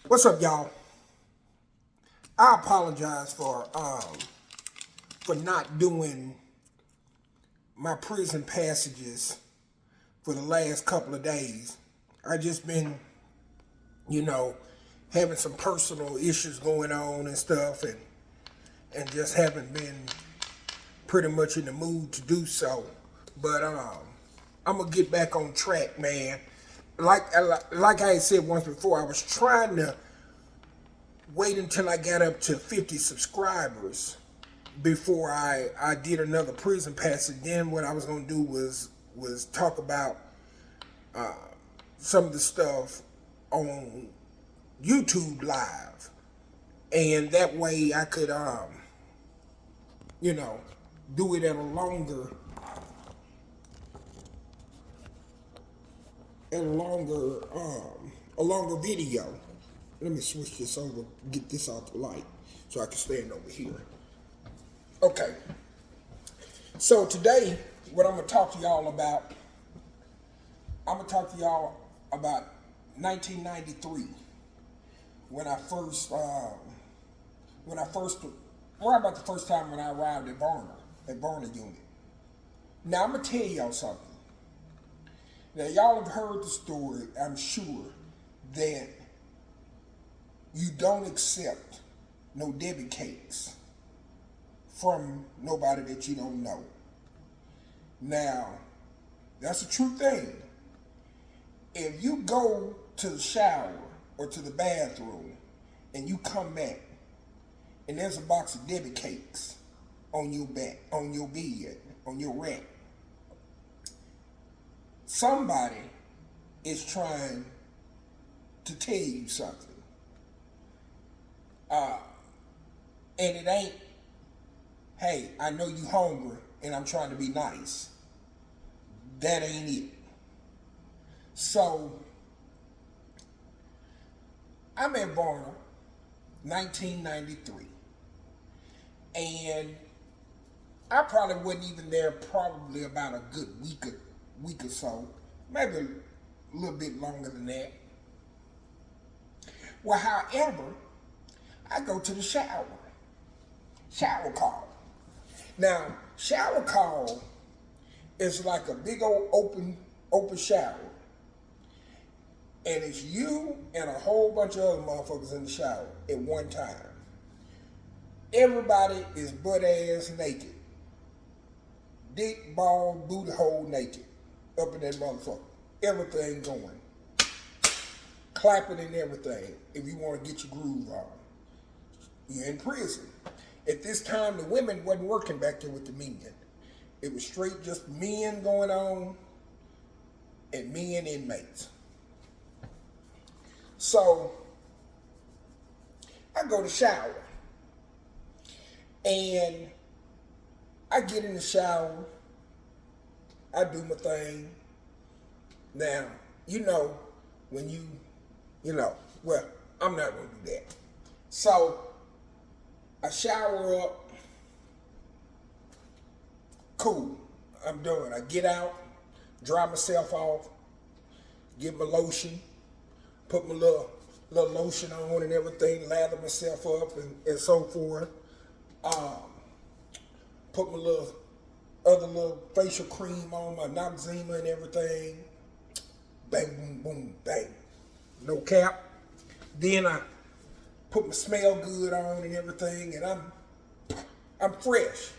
What's up, y'all? I apologize for not doing my prison passages for the last couple of days. I just been, you know, having some personal issues going on and stuff, and just haven't been pretty much in the mood to do so. But I'm gonna get back on track, man. Like I had said once before, I was trying to wait until I got up to 50 subscribers before I did another prison passage. Then what I was gonna do was talk about some of the stuff on YouTube Live, and that way I could you know, do it at a longer video. Let me switch this over, get this out the light so I can stand over here. Okay. So today, what I'm gonna talk to y'all about, 1993, when I first, right about the first time when I arrived at Varner Unit. Now I'm gonna tell y'all something. Now y'all have heard the story, I'm sure, that you don't accept no Debbie cakes from nobody that you don't know. Now, that's a true thing. If you go to the shower or to the bathroom and you come back and there's a box of Debbie cakes on your back, on your bed, on your rack, somebody is trying to tell you something. And it ain't, hey, I know you hungry and I'm trying to be nice. That ain't it. So, I'm at Varner, 1993. And I probably wasn't even there probably about a good week or so. Maybe a little bit longer than that. Well, however, I go to the shower call. Now, shower call is like a big old open shower. And it's you and a whole bunch of other motherfuckers in the shower at one time. Everybody is butt ass naked. Dick, ball, booty hole naked. Up in that motherfucker. Everything going. Clapping and everything if you want to get your groove on. You're in prison. At this time, the women wasn't working back there with the men. It was straight just men going on and men inmates. So, I go to shower. And I get in the shower. I do my thing. Now, when well, I'm not going to do that. So, I shower up. Cool. I'm done. I get out, dry myself off, get my lotion, put my little lotion on and everything, lather myself up and so forth. Put my little facial cream on, my Noxzema and everything. Bang, boom, boom, bang. No cap. Then I put my smell good on and everything, and I'm fresh.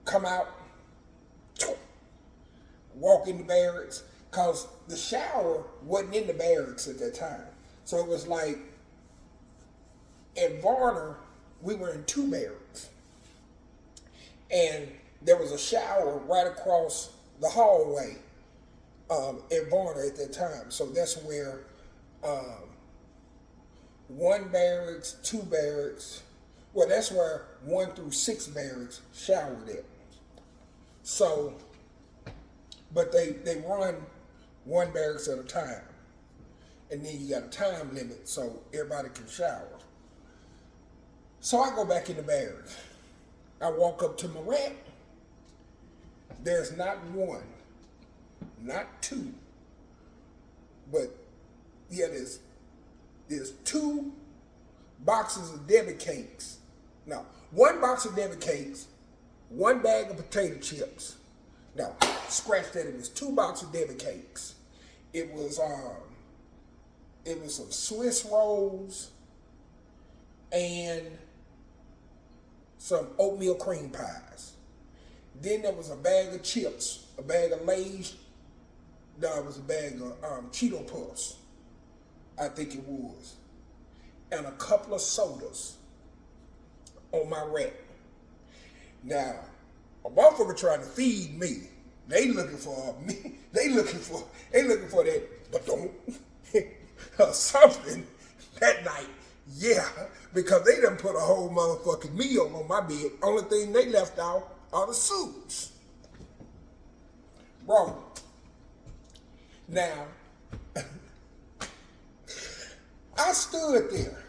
Come out, walk in the barracks, cause the shower wasn't in the barracks at that time. So it was like, at Varner, we were in 2 barracks. And there was a shower right across the hallway at Varner at that time. So that's where 1 barracks, 2 barracks, well, that's where 1 through 6 barracks showered at. So, but they run 1 barracks at a time. And then you got a time limit so everybody can shower. So I go back in the barracks. I walk up to my rack. There's not 1, not 2, but yeah, there's there's 2 boxes of Debbie cakes. No, 1 box of Debbie cakes, 1 bag of potato chips. No, scratch that. It was 2 boxes of Debbie cakes. It was some Swiss rolls and some oatmeal cream pies. Then there was a bag of chips, a bag of Lay's. There was a bag of Cheeto Puffs, I think it was, and a couple of sodas on my rack. Now, a motherfucker trying to feed me. They looking for me. They looking for that, but don't or something that night. Yeah, because they done put a whole motherfucking meal on my bed. Only thing they left out are the soups. Bro. Now, I stood there.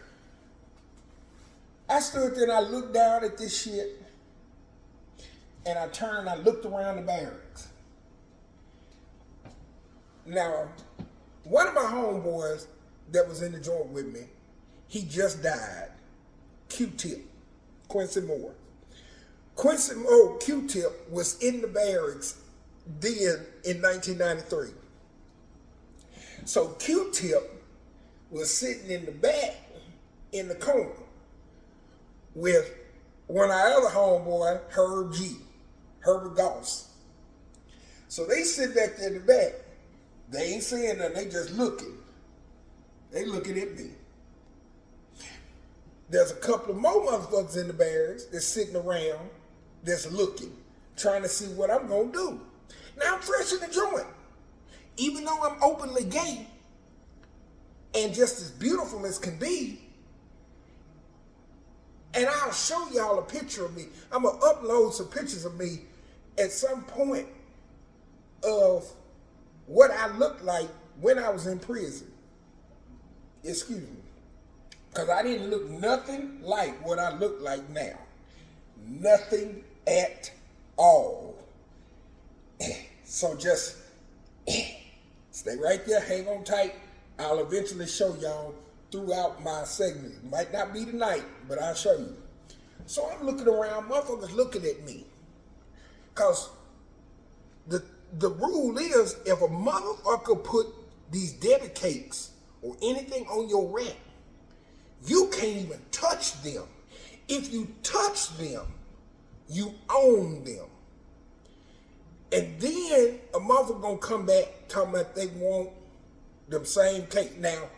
And I looked down at this shit. And I turned and I looked around the barracks. Now, one of my homeboys that was in the joint with me, he just died. Q-Tip, Quincy Moore. Q-Tip was in the barracks then in 1993. So Q-Tip was sitting in the back in the corner with one of our other homeboy, Herbert Goss. So they sit back there in the back. They ain't saying nothing, they just looking. They looking at me. There's a couple of more motherfuckers in the barracks that's sitting around, that's looking, trying to see what I'm gonna do. Now I'm fresh in the joint. Even though I'm openly gay and just as beautiful as can be, and I'll show y'all a picture of me. I'm gonna upload some pictures of me at some point of what I looked like when I was in prison. Excuse me. Because I didn't look nothing like what I look like now. Nothing at all. So just stay right there, hang on tight. I'll eventually show y'all throughout my segment. It might not be tonight, but I'll show you. So I'm looking around, motherfuckers looking at me. Because the rule is, if a motherfucker put these Debbie cakes or anything on your rack, you can't even touch them. If you touch them, you own them. And then a motherfucker gonna come back talking about they want them same cake. Now,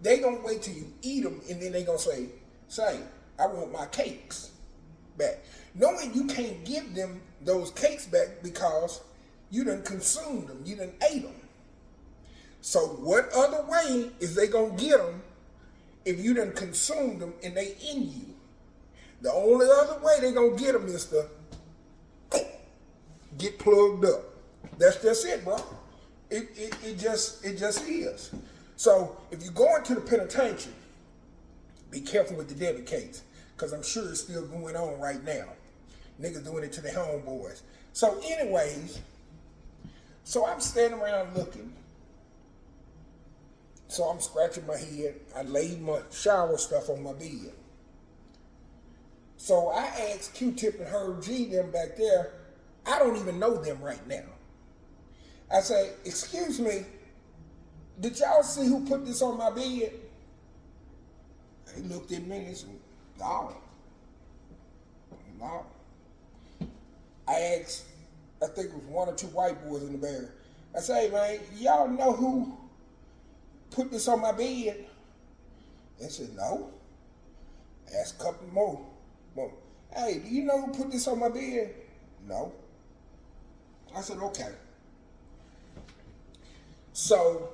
they gonna wait till you eat them and then they gonna say, I want my cakes back. Knowing you can't give them those cakes back because you done consumed them, you done ate them. So what other way is they gonna get them if you done consumed them and they in you? The only other way they gonna get them is to get plugged up. That's just it, bro. It just is. So if you go into the penitentiary, be careful with the Debbie cakes, because I'm sure it's still going on right now. Niggas doing it to their homeboys. So anyways, so I'm standing around looking. So I'm scratching my head. I laid my shower stuff on my bed. So I asked Q-Tip and Herb G them back there. I don't even know them right now. I say, excuse me, did y'all see who put this on my bed? They looked at me and said, no. I asked, I think it was 1 or 2 white boys in the bar. I say, man, y'all know who put this on my bed? They said, no. I asked a couple more. Hey, do you know who put this on my bed? No. I said, okay. So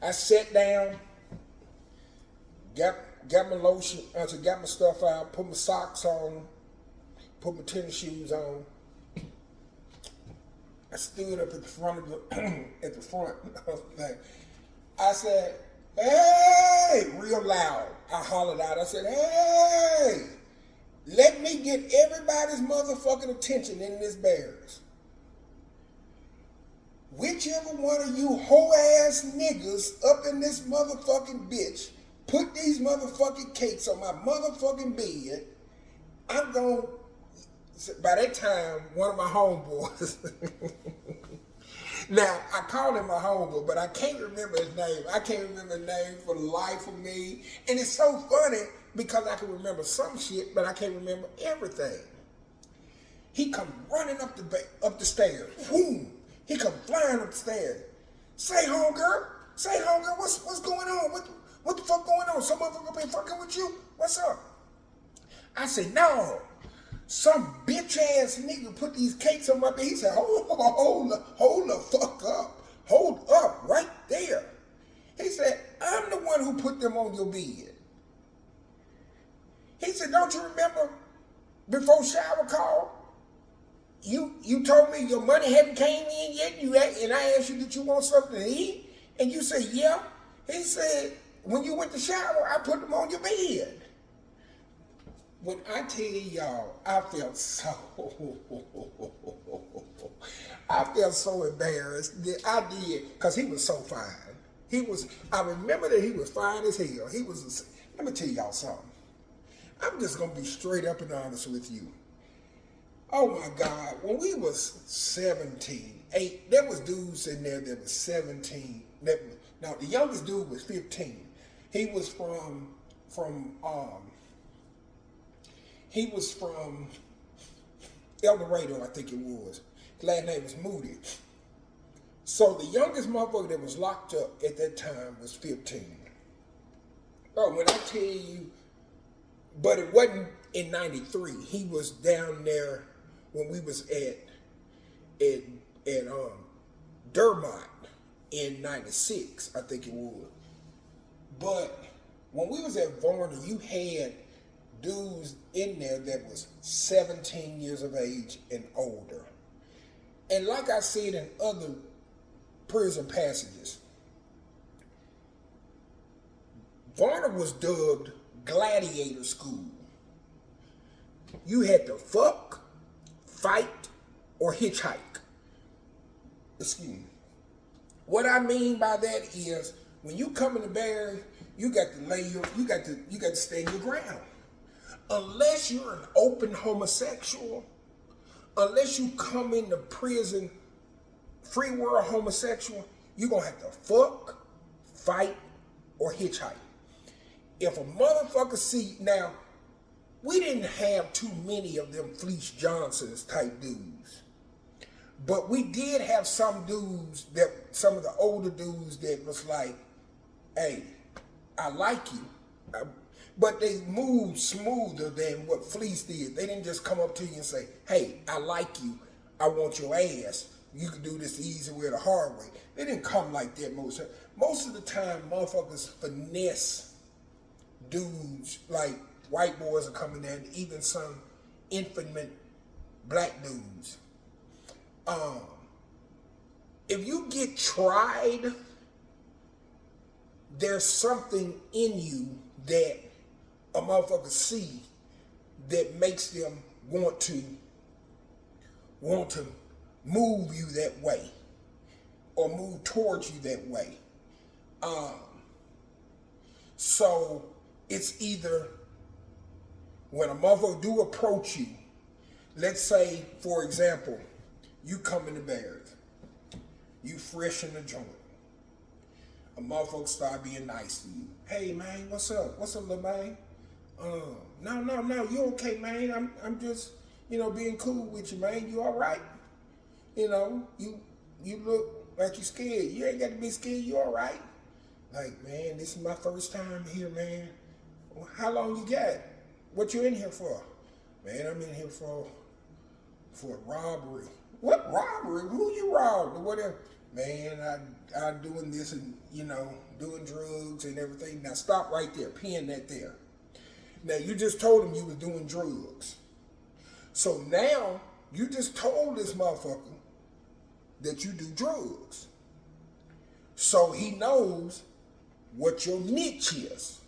I sat down, got my lotion, got my stuff out, put my socks on, put my tennis shoes on. I stood up at the front of the I said, hey, real loud. I hollered out. I said, hey, let me get everybody's motherfucking attention in this barracks. Whichever one of you hoe-ass niggas up in this motherfucking bitch put these motherfucking cakes on my motherfucking bed. I'm going, by that time, one of my homeboys, now, I call him my homeboy, but I can't remember his name. I can't remember his name for the life of me. And it's so funny because I can remember some shit, but I can't remember everything. He come running up the stairs. Boom! He come flying up the stairs. Say, homegirl, what's going on? What the fuck going on? Some motherfucker been fucking with you? What's up? I said, no. Some bitch ass nigga put these cakes on my bed. He said, hold the fuck up. Hold up right there. He said, I'm the one who put them on your bed. He said, don't you remember before shower call? You told me your money hadn't came in yet, and I asked you, did you want something to eat? And you said, yeah. He said, when you went to shower, I put them on your bed. When I tell y'all, I felt so embarrassed. I did, because he was so fine. I remember that he was fine as hell. Let me tell y'all something. I'm just going to be straight up and honest with you. Oh my God, when we was 17, there was dudes in there that was 17. Now the youngest dude was 15. He was from El Dorado, I think it was. His last name was Moody. So the youngest motherfucker that was locked up at that time was 15. Oh, when I tell you, but it wasn't in 93. He was down there when we was at Dermot in 96, I think it was. But when we was at Varner, you had dudes in there that was 17 years of age and older. And like I said in other prison passages, Varner was dubbed gladiator school. You had to fuck, fight, or hitchhike. Excuse me. What I mean by that is when you come in the barracks, you got to stand your ground. Unless you're an open homosexual, unless you come into prison free world homosexual, you're gonna have to fuck, fight, or hitchhike. If a motherfucker see, now, we didn't have too many of them Fleece Johnsons type dudes. But we did have some dudes some of the older dudes that was like, hey, I like you. But they moved smoother than what Fleece did. They didn't just come up to you and say, hey, I like you. I want your ass. You can do this the easy way or the hard way. They didn't come like that most of the time. Most of the time, motherfuckers finesse dudes, like white boys are coming in, even some infant black dudes. If you get tried, there's something in you that a motherfucker see that makes them want to move you that way or move towards you that way. So it's either when a motherfucker do approach you, let's say, for example, you come in the barracks, you fresh in the joint, a motherfucker start being nice to you. Hey man, what's up? What's up, little man? No, you okay, man? I'm just, being cool with you, man. You all right? You look like you scared. You ain't got to be scared. You all right? Like, man, this is my first time here, man. How long you got? What you in here for? Man, I'm in here for a robbery. What robbery? Who you robbed or whatever? Man, I doing this and, doing drugs and everything. Now stop right there. Pin that there. Now you just told him you was doing drugs. So now you just told this motherfucker that you do drugs. So he knows what your niche is.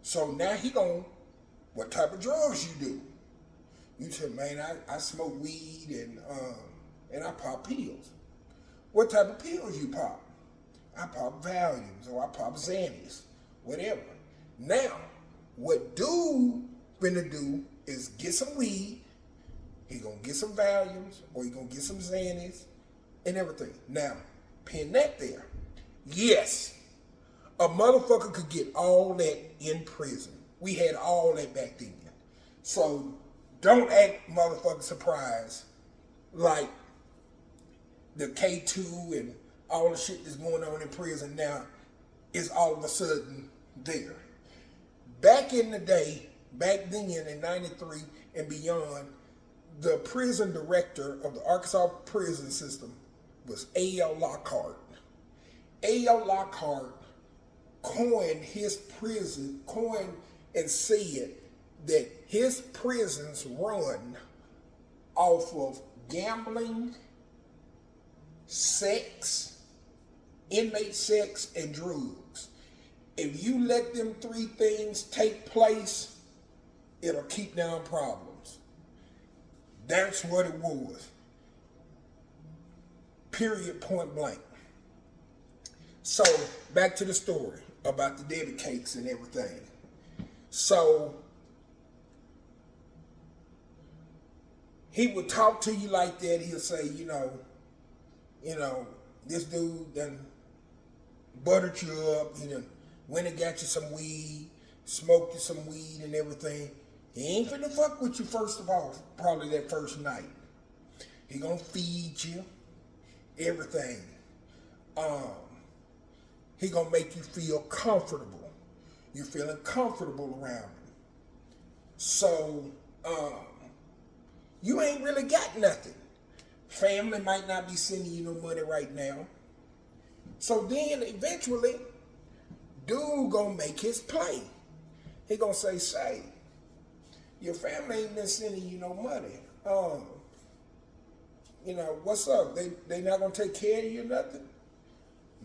So now he what type of drugs you do? You said, man, I smoke weed and I pop pills. What type of pills you pop? I pop Valiums or I pop Xannies whatever. Now, what dude finna do is get some weed, he gonna get some Valiums, or he gonna get some Xannies, and everything. Now, pin that there. Yes, a motherfucker could get all that in prison. We had all that back then. So, don't act motherfucking surprised like the K2 and all the shit that's going on in prison now is all of a sudden there. Back in the day, back then in 93 and beyond, the prison director of the Arkansas prison system was A.L. Lockhart. A.L. Lockhart coined and said that his prisons run off of gambling, sex, inmate sex, and drugs. If you let them three things take place, it'll keep down problems. That's what it was. Period, point blank. So, back to the story about the Debbie cakes and everything. So, he would talk to you like that. He'll say, you know, this dude done buttered you up. He done went and got you some weed, smoked you some weed and everything. He ain't finna fuck with you first of all, probably that first night. He gonna feed you, everything. He gonna make you feel comfortable. You're feeling comfortable around him. So, you ain't really got nothing. Family might not be sending you no money right now. So then eventually, dude gonna make his play. He gonna say, your family ain't been sending you no money. What's up? They not gonna take care of you or nothing?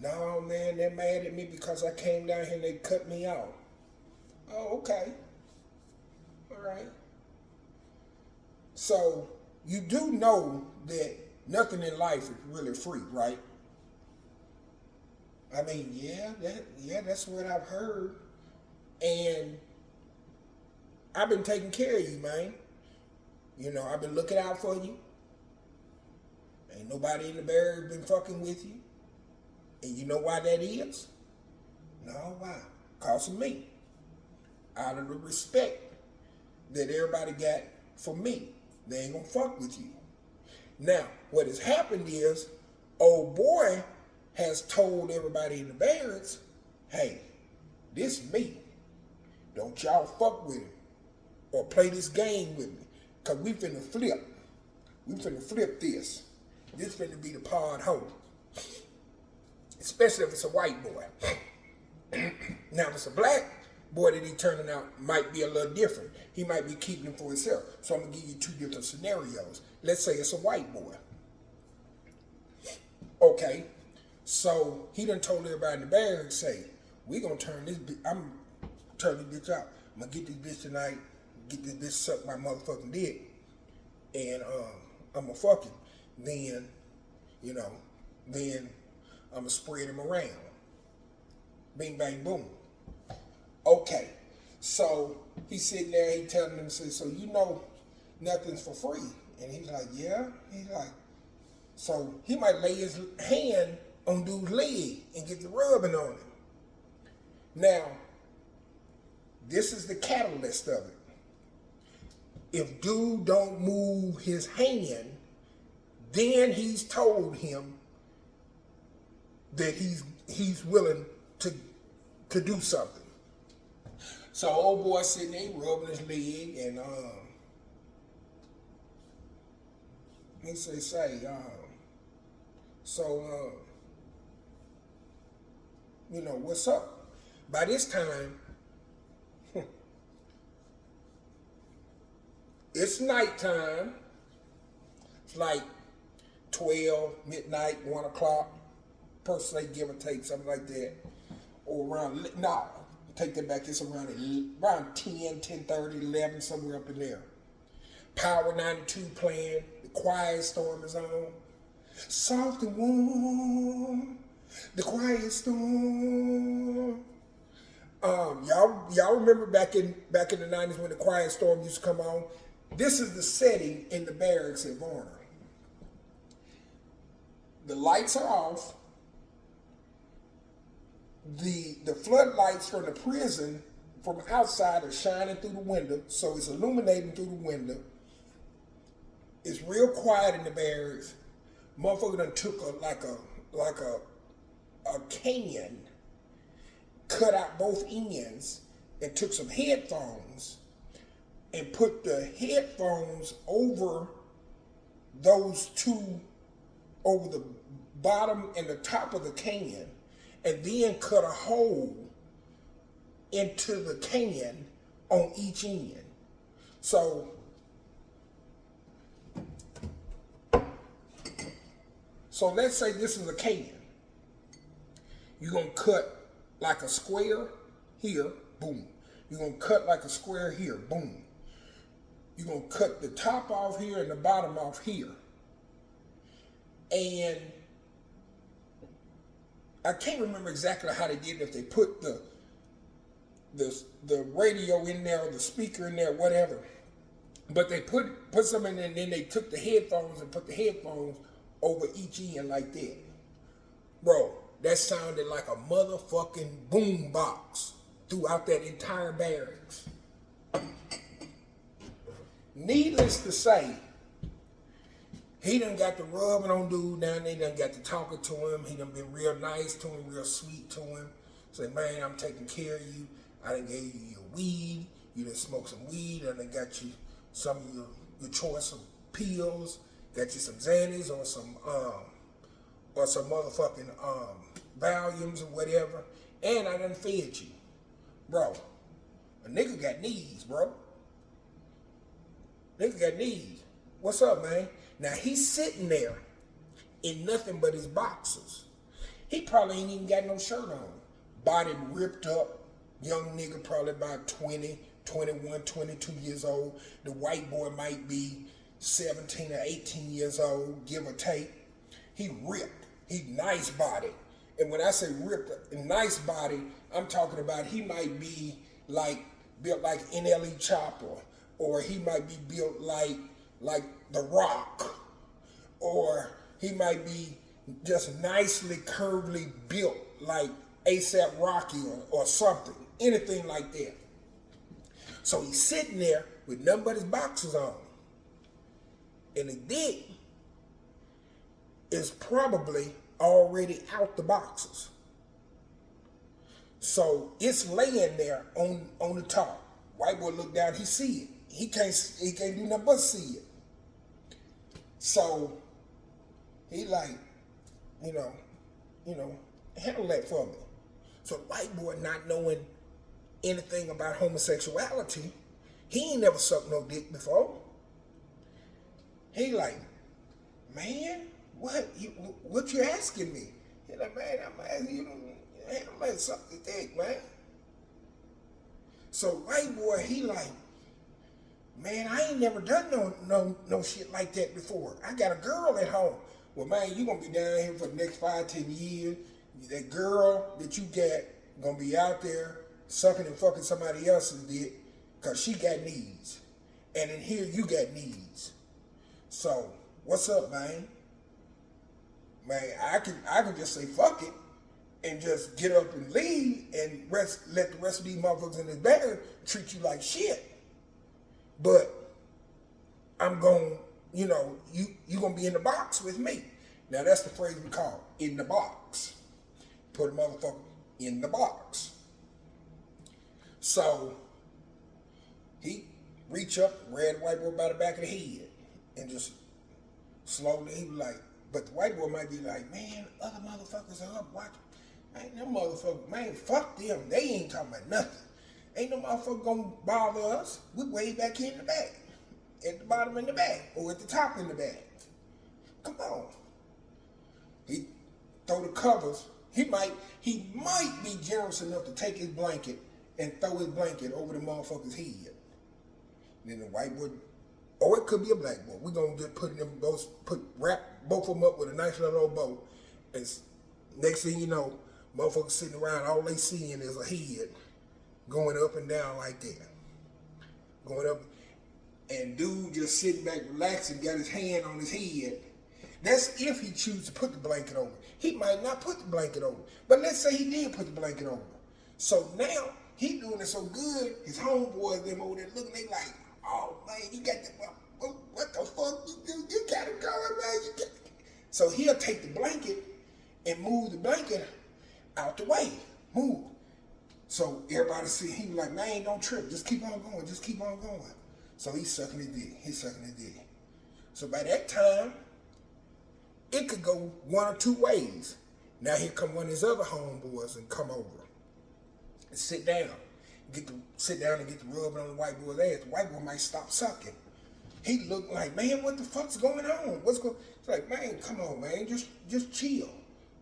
No, man, they're mad at me because I came down here and they cut me out. Oh, okay. All right. So you do know that nothing in life is really free, right? I mean, that's what I've heard. And I've been taking care of you, man. I've been looking out for you. Ain't nobody in the barrier been fucking with you. And you know why that is? No, why? Because of me. Out of the respect that everybody got for me. They ain't gonna fuck with you. Now, what has happened is, old boy has told everybody in the barracks, hey, this me. Don't y'all fuck with him or play this game with me. Because we finna flip. We finna flip this. This finna be the pod hoe. Especially if it's a white boy. Now, if it's a black boy that he turning out, might be a little different. He might be keeping him for himself. So I'm going to give you two different scenarios. Let's say it's a white boy. Okay. So he done told everybody in the barracks, say, we going to turn this bitch, I'm turning this bitch out. I'm going to get this bitch tonight, get this bitch suck my motherfucking dick, and I'm going to fuck him. Then, then I'm going to spread him around. Bing, bang, boom. Okay. So he's sitting there, he telling them, so nothing's for free. And he's like, yeah. He's like, so he might lay his hand on dude's leg and get the rubbing on him. Now, this is the catalyst of it. If dude don't move his hand, then he's told him that he's willing to do something. So old boy sitting there rubbing his leg, and he say, what's up? By this time, it's nighttime. It's like 12, midnight, 1 o'clock, per se, give or take, something like that. Or around, take that back, it's around 10, 10:30, 11, somewhere up in there. Power 92 playing, the Quiet Storm is on. Soft and warm, the Quiet Storm. Y'all remember back in the 90s when the Quiet Storm used to come on? This is the setting in the barracks at Varner. The lights are off. The floodlights from the prison from outside are shining through the window, so it's illuminating through the window. It's real quiet in the barracks. Motherfucker done took a can, cut out both ends, and took some headphones and put the headphones over those two, over the bottom and the top of the can, and then cut a hole into the can on each end. So let's say this is a can. You're gonna cut like a square here, boom. You're gonna cut like a square here, boom. You're gonna cut the top off here and the bottom off here. And I can't remember exactly how they did it, if they put the radio in there or the speaker in there, whatever. But they put some in there, and then they took the headphones and put the headphones over each end like that. Bro, that sounded like a motherfucking boom box throughout that entire barracks. Needless to say, he done got the rubbing on dude down there, done got to talking to him. He done been real nice to him, real sweet to him. Say, man, I'm taking care of you. I done gave you your weed. You done smoked some weed. I done got you some of your choice of pills. Got you some Xannies or some motherfucking Valiums or whatever. And I done fed you. Bro, a nigga got needs, bro. Nigga got needs. What's up, man? Now he's sitting there in nothing but his boxers. He probably ain't even got no shirt on. Body ripped up. Young nigga, probably about 20, 21, 22 years old. The white boy might be 17 or 18 years old, give or take. He ripped. He nice body. And when I say ripped, nice body, I'm talking about he might be built like NLE Chopper, or he might be built like The Rock, or he might be just nicely curvily built like ASAP Rocky or something, anything like that. So he's sitting there with nothing but his boxers on. And the dick is probably already out the boxers. So it's laying there on the top. White boy look down, he see it. He can't do nothing but see it. So he like, handle that for me. So white boy, not knowing anything about homosexuality, he ain't never sucked no dick before. He like, man, what you asking me? He like, man, I'm asking you to suck the dick, man. So white boy, he like, man, I ain't never done no shit like that before. I got a girl at home. Well, man, you gonna be down here for the next 5-10 years. That girl that you got gonna be out there sucking and fucking somebody else's dick because she got needs. And in here, you got needs. So, what's up, man? Man, I can just say fuck it and just get up and leave and let the rest of these motherfuckers in this bag treat you like shit. But I'm going, you gonna be in the box with me. Now that's the phrase we call in the box. Put a motherfucker in the box. So he reach up, grabbed the white boy by the back of the head, and just slowly he was like, but the white boy might be like, man, other motherfuckers are up watching. Ain't them motherfuckers, man, fuck them. They ain't talking about nothing. Ain't no motherfucker gonna bother us. We way back here in the back. At the bottom in the back. Or at the top in the back. Come on. He throw the covers. He might be generous enough to take his blanket and throw his blanket over the motherfucker's head. Then the white boy, or it could be a black boy. We're gonna just wrap both of them up with a nice little old bow. And next thing you know, motherfuckers sitting around, all they seeing is a head going up and down like that. Going up, and dude just sitting back relaxing, got his hand on his head. That's if he chooses to put the blanket over. He might not put the blanket over. But let's say he did put the blanket over. So now, he doing it so good, his homeboys, them over there looking, they like, oh man, you got the, what the fuck you do? You got it going, man. So he'll take the blanket and move the blanket out the way. Move. So everybody see, he was like, man, don't trip. Just keep on going. Just keep on going. So he's sucking his dick. He's sucking his dick. So by that time, it could go one or two ways. Now here come one of his other homeboys and come over and sit down. Sit down and get the rubbing on the white boy's ass. The white boy might stop sucking. He looked like, man, what the fuck's going on? What's going? It's like, man, come on, man, just chill.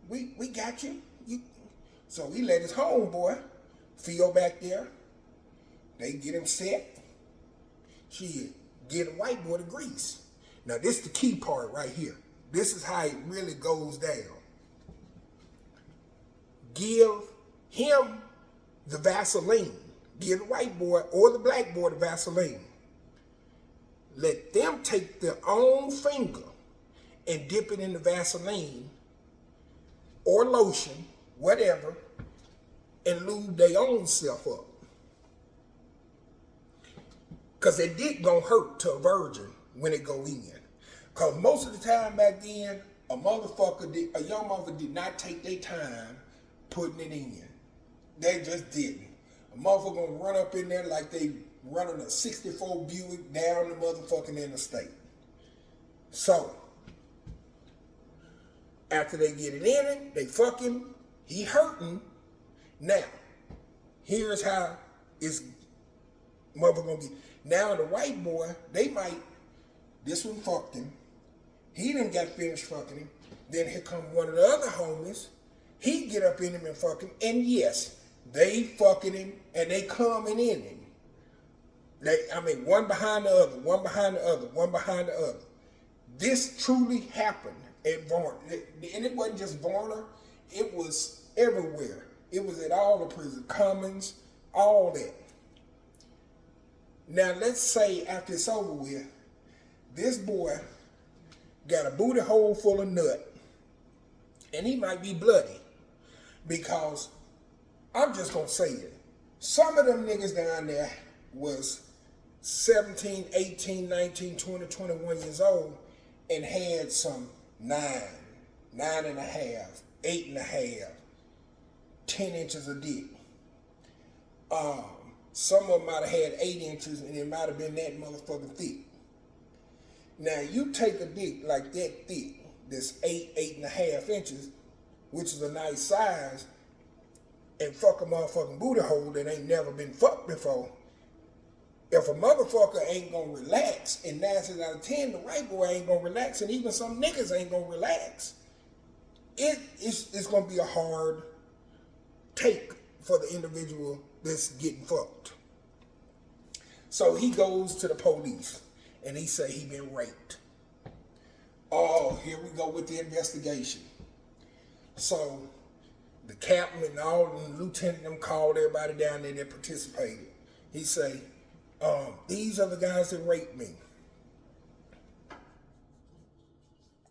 We got you. So he let his homeboy feel back there. They get him set. Shit, get a white boy to grease. Now this is the key part right here. This is how it really goes down. Give him the Vaseline. Give the white boy or the black boy the Vaseline. Let them take their own finger and dip it in the Vaseline or lotion, whatever, and lube their own self up. Because their dick gonna hurt to a virgin when it go in. Because most of the time back then, a young motherfucker did not take their time putting it in. They just didn't. A motherfucker gonna run up in there like they running a 64 Buick down the motherfucking interstate. So, after they get it in him, they fuck him, he hurting. Now, here's how it's motherfucker gonna get. Now the white boy, this one fucked him. He done got finished fucking him. Then here come one of the other homies. He get up in him and fuck him. And yes, they fucking him and they coming in him. One behind the other, one behind the other, one behind the other. This truly happened at Varner. And it wasn't just Varner. It was everywhere. It was at all the prison, Commons, all that. Now let's say after it's over with, this boy got a booty hole full of nut, and he might be bloody, because I'm just gonna say it. Some of them niggas down there was 17, 18, 19, 20, 21 years old and had some 9 and a half, 8 and a half, 10 inches of dick. Some of them might have had 8 inches and it might have been that motherfucking thick. Now you take a dick like that thick, this 8 and a half inches, which is a nice size, and fuck a motherfucking booty hole that ain't never been fucked before. If a motherfucker ain't gonna relax, and 9 times out of 10, the white boy ain't gonna relax, and even some niggas ain't gonna relax, it's gonna be a hard take for the individual that's getting fucked. So he goes to the police and he say he been raped. Oh, here we go with the investigation. So the captain and all the lieutenant them called everybody down there that participated. He say, these are the guys that raped me.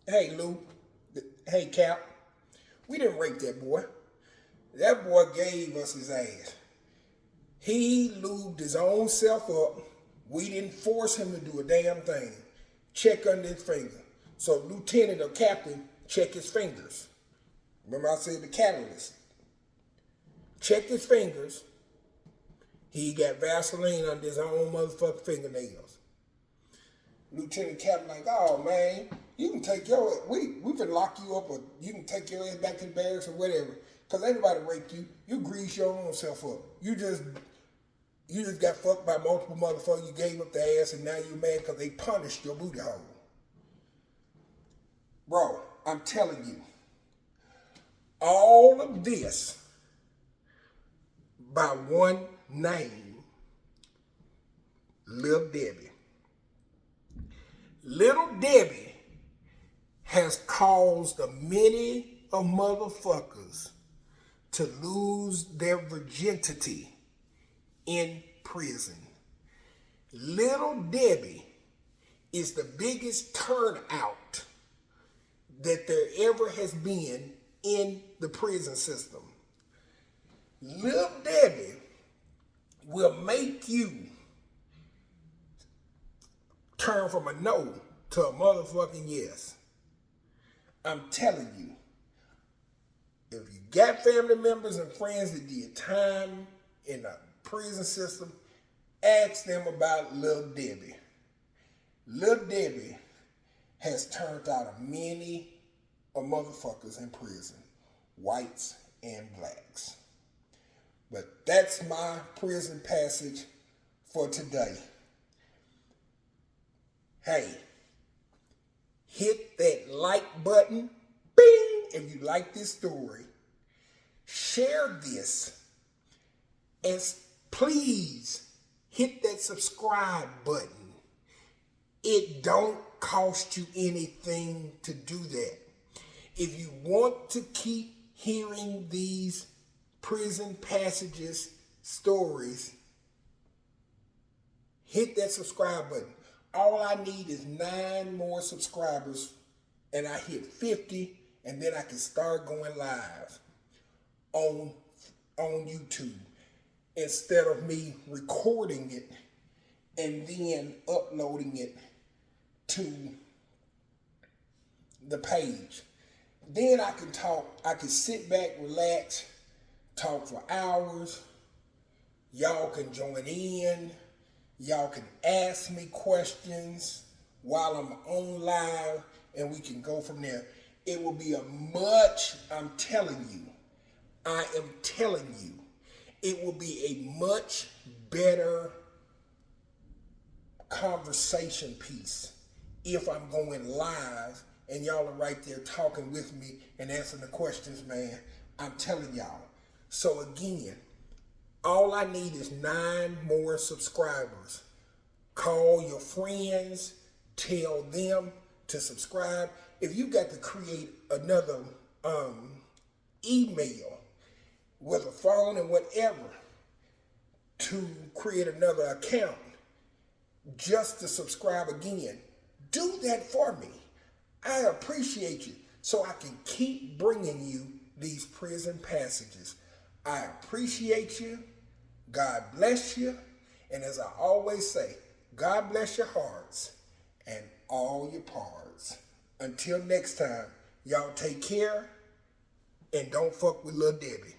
Hey Lou, hey Cap, we didn't rape that boy. That boy gave us his ass. He lubed his own self up. We didn't force him to do a damn thing. Check under his finger. So lieutenant or captain, check his fingers. Remember I said the catalyst. Check his fingers. He got Vaseline under his own motherfucking fingernails. Lieutenant captain like, oh man, you can take we can lock you up, or you can take your ass back to the barracks or whatever. Cause anybody raped you, you grease your own self up. You just got fucked by multiple motherfuckers. You gave up the ass, and now you mad because they punished your booty hole. Bro, I'm telling you, all of this by one name, Little Debbie. Little Debbie has caused a many of motherfuckers to lose their virginity in prison. Little Debbie is the biggest turnout that there ever has been in the prison system. Little Debbie will make you turn from a no to a motherfucking yes. I'm telling you, if you got family members and friends that did time in the prison system, ask them about Little Debbie. Little Debbie has turned out many motherfuckers in prison, whites and blacks. But that's my prison passage for today. Hey, hit that like button, bing, if you like this story. Share this, and please hit that subscribe button. It don't cost you anything to do that. If you want to keep hearing these prison passages stories, hit that subscribe button. All I need is 9 more subscribers, and I hit 50, and then I can start going live on YouTube instead of me recording it and then uploading it to the page. Then I can talk, I can sit back, relax, talk for hours. Y'all can join in. Y'all can ask me questions while I'm on live, and we can go from there. It will be I'm telling you, it will be a much better conversation piece if I'm going live and y'all are right there talking with me and answering the questions, man. I'm telling y'all. So again, all I need is 9 more subscribers. Call your friends, tell them to subscribe. If you got to create another email with a phone and whatever to create another account just to subscribe again, do that for me. I appreciate you so I can keep bringing you these prison passages. I appreciate you. God bless you. And as I always say, God bless your hearts and all your parts. Until next time, y'all take care and don't fuck with Little Debbie.